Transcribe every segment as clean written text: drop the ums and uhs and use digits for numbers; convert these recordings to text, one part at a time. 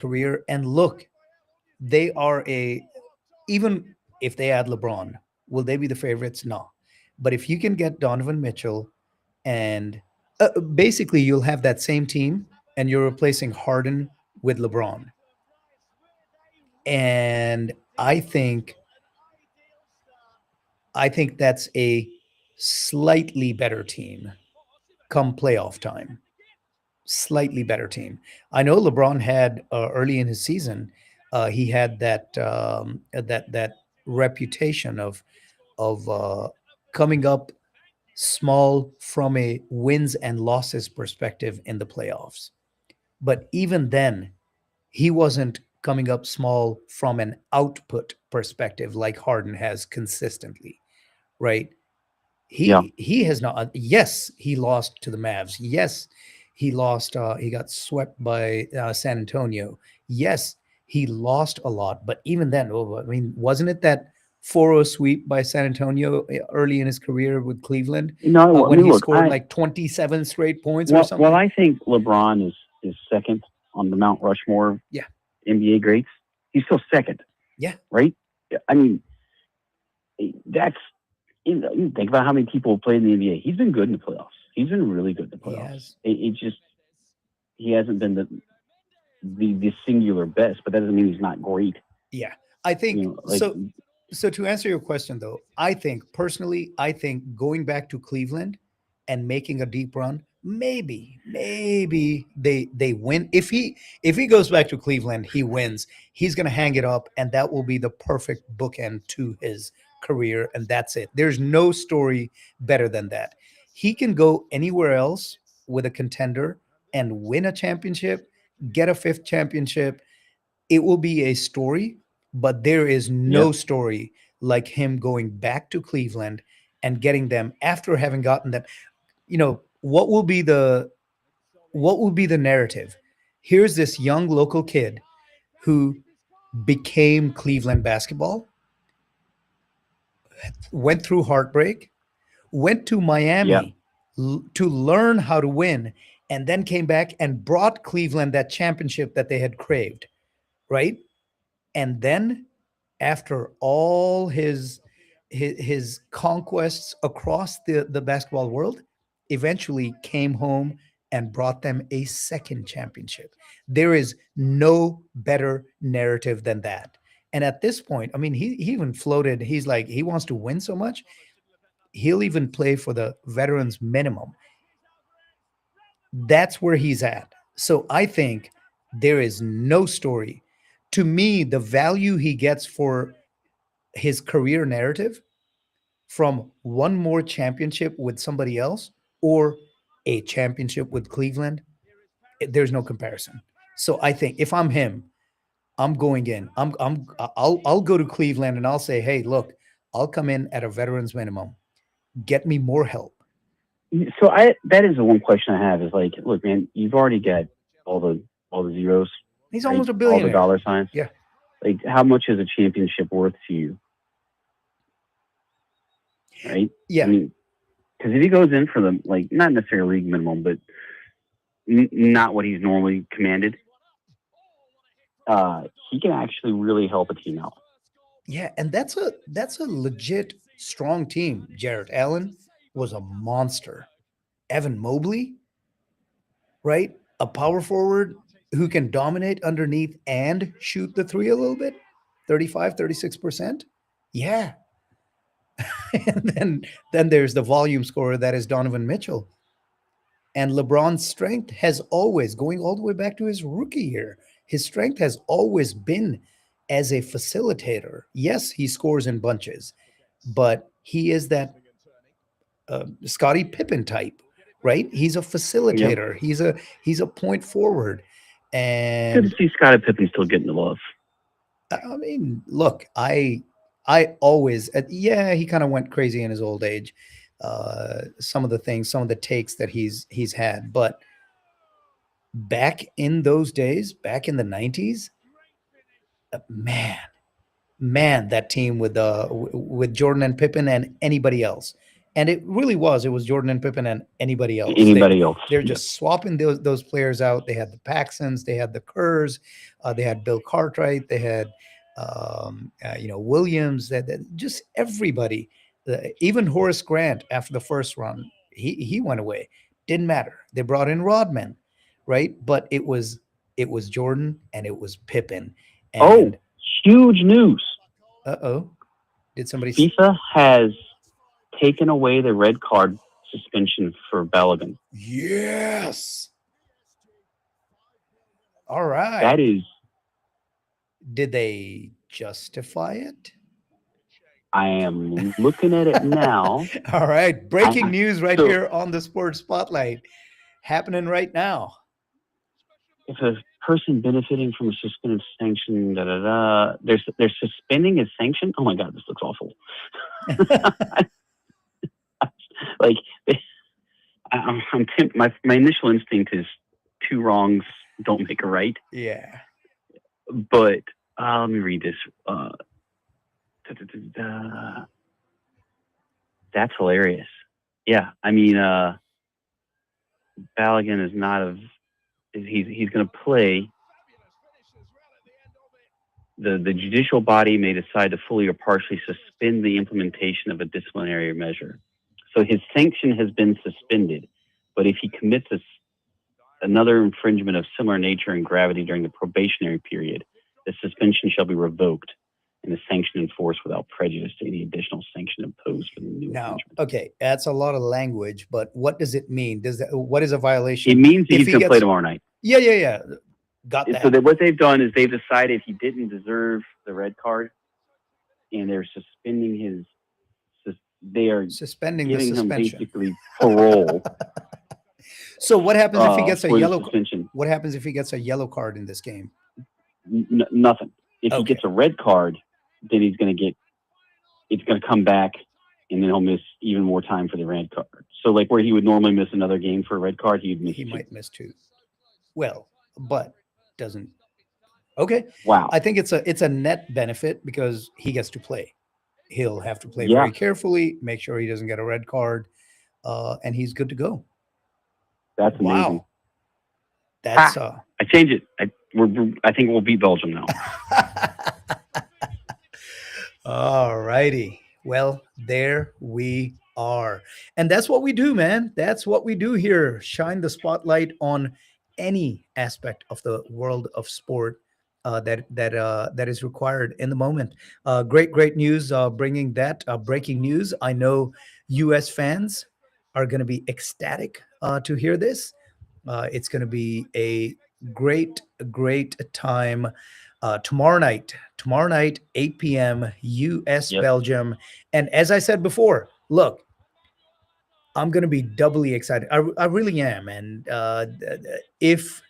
career. And look, they are a even if they add LeBron, will they be the favorites? No. But if you can get Donovan Mitchell and basically you'll have that same team and you're replacing Harden with LeBron. And I think that's a slightly better team come playoff time. Slightly better team. I know LeBron had early in his season, he had that reputation of coming up small from a wins and losses perspective in the playoffs. But even then, he wasn't coming up small from an output perspective like Harden has consistently, right? Yeah. He has not. Yes, he lost to the Mavs. Yes, he lost. He got swept by San Antonio. Yes, he lost a lot. But even then, I mean, wasn't it that 4-0 sweep by San Antonio early in his career with Cleveland No, I when mean, he look, scored I like 27 straight points or well, something? I think LeBron is second on the Mount Rushmore of Yeah, NBA greats. He's still second, yeah, right? I mean, that's you think about how many people have played in the NBA. He's been good in the playoffs. He's been really good in the he playoffs. has. It just he hasn't been the singular best, but that doesn't mean he's not great. Yeah, I You think know, like so. So to answer your question though, I think personally, I think going back to Cleveland and making a deep run, maybe they win. If he goes back to Cleveland, he wins. He's gonna hang it up, and that will be the perfect bookend to his career, and that's it. There's no story better than that. He can go anywhere else with a contender and win a championship, get a fifth championship. It will be a story, but there is yeah, no story like him going back to Cleveland and getting them after having gotten them. What will be the narrative? Here's this young local kid who became Cleveland basketball, went through heartbreak, went to yeah, Miami to learn how to win, and then came back and brought Cleveland that championship that they had craved, right? And then after all his conquests across the basketball world, eventually came home and brought them a second championship. There is no better narrative than that. And at this point, I mean, he even floated, he's like, he wants to win so much, he'll even play for the veterans minimum. That's where he's at. So I think there is no story. To me, the value he gets for his career narrative from one more championship with somebody else or a championship with Cleveland, there's no comparison. So I think if I'm him, I'm going in. I'll go to Cleveland and I'll say, "Hey, look, I'll come in at a veterans minimum. Get me more help." so I that is the one question I have is like, look, man, you've already got all the all the zeros, He's right? almost a All the billionaire. dollar signs. Yeah. Like, how much is a championship worth to you, right? I Yeah. mean, because if he goes in for the like, not necessarily league minimum, but not what he's normally commanded, he can actually really help a team out. Yeah, and that's a legit strong team. Jarrett Allen was a monster. Evan Mobley, right? A power forward who can dominate underneath and shoot the three a little bit, 35, 36%. Yeah. And then there's the volume scorer that is Donovan Mitchell. And LeBron's strength has always, going all the way back to his rookie year, his strength has always been as a facilitator. Yes, he scores in bunches, but he is that Scottie Pippen type, right? He's a Yep. facilitator. He's a point forward, It's good to and see Scottie Pippen still getting the love. I mean, look, I always yeah, he kind of went crazy in his old age. Some of the things, some of the takes that he's had, but back in those days, back in the 90s, man, that team with Jordan and Pippen and anybody else, And it really was. It was Jordan and Pippen and anybody else. Anybody else? They're Yep. just swapping those players out. They had the Paxsons, they had the Kerrs, they had Bill Cartwright, they had Williams, that just everybody. Even Horace Grant after the first run, he went away. Didn't matter. They brought in Rodman, right? But it was Jordan and it was Pippen. And huge news! Did somebody? FIFA has taken away the red card suspension for Balogun. Yes. All right. That is. Did they justify it? I am looking at it now. All right. Breaking news right here on the Sports Spotlight. Happening right now. If a person benefiting from a suspended sanction, they're suspending a sanction. Oh my God, this looks awful. Like, my initial instinct is two wrongs don't make a right. Yeah. But let me read this. That's hilarious. Yeah, I mean, Balogun is not of. He's going to play. The judicial body may decide to fully or partially suspend the implementation of a disciplinary measure. So his sanction has been suspended, but if he commits another infringement of similar nature and gravity during the probationary period, the suspension shall be revoked and the sanction enforced without prejudice to any additional sanction imposed for the new infringement. Okay, that's a lot of language, but what does it mean? What is a violation? It means he's going to play tomorrow night. Yeah. Got that. So what they've done is they've decided he didn't deserve the red card, and they're suspending his. They are suspending giving the suspension. him basically parole. So what happens if he gets a yellow suspension? What happens if he gets a yellow card in this game? Nothing. If he gets a red card, then he's going to get. It's going to come back, and then he'll miss even more time for the red card. So, like where he would normally miss another game for a red card, he might miss two. Well, but doesn't. Okay. Wow. I think it's a net benefit because he gets to play. He'll have to play very carefully, make sure he doesn't get a red card, and he's good to go. That's amazing. Wow. That's I change it. I think we'll beat Belgium now. All righty. Well, there we are. And that's what we do, man. That's what we do here. Shine the spotlight on any aspect of the world of sport that is required in the moment. Great news, bringing that breaking news. I know U.S. fans are going to be ecstatic to hear this. It's going to be a great time tomorrow night, 8 p.m. U.S. Belgium. And as I said before, look, I'm going to be doubly excited. I really am. And if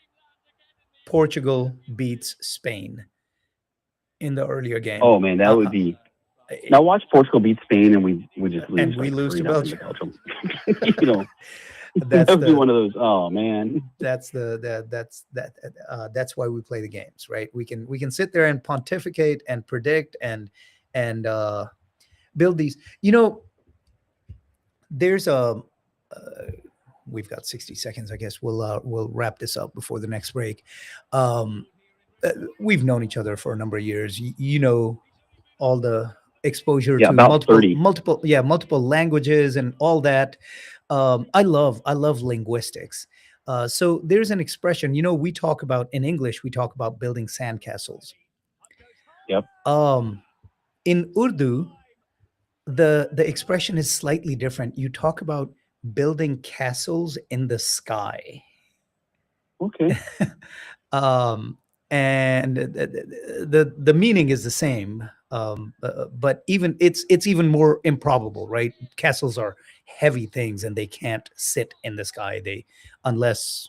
Portugal beats Spain in the earlier game. Oh man, that would be. Now watch Portugal beat Spain, and we just lose. And we lose to Belgium. You know, that would be one of those. Oh man, that's why we play the games, right? We can sit there and pontificate and predict and build these. You know, there's a. We've got 60 seconds. I guess we'll wrap this up before the next break. We've known each other for a number of years. You know, all the exposure to multiple languages and all that. I love linguistics. So there's an expression. You know, we talk about in English. We talk about building sandcastles. Yep. In Urdu, the expression is slightly different. You talk about building castles in the sky. Okay. And the meaning is the same, but it's even more improbable, right? Castles are heavy things and they can't sit in the sky. Unless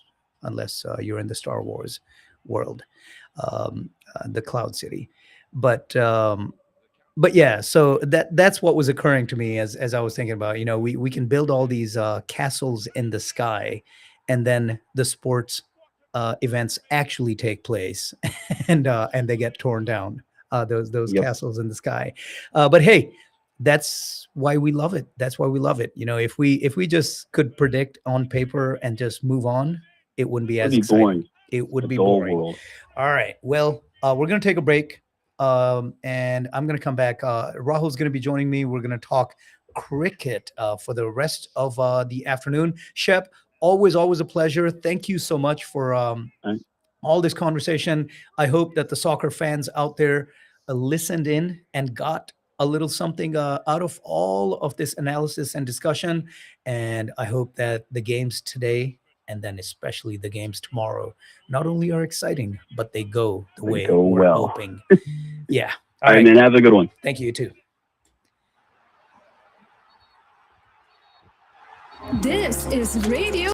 you're in the Star Wars world, the Cloud City, but yeah, so that's what was occurring to me as I was thinking about, you know, we can build all these castles in the sky, and then the sports events actually take place, and they get torn down. Those castles in the sky. But hey, that's why we love it. That's why we love it. You know, if we just could predict on paper and just move on, it wouldn't be It'd as be exciting. boring. It would A be dull boring. world. All right. Well, we're going to take a break, and I'm going to come back. Rahul's going to be joining me. We're going to talk cricket for the rest of the afternoon. Shep, always a pleasure. Thank you so much for Right. all this conversation. I hope that the soccer fans out there listened in and got a little something out of all of this analysis and discussion. And I hope that the games today, and then especially the games tomorrow, not only are exciting, but they go the They way go we're well. hoping. Yeah. All right, man. Have a good one. Thank you, you too. This is Radio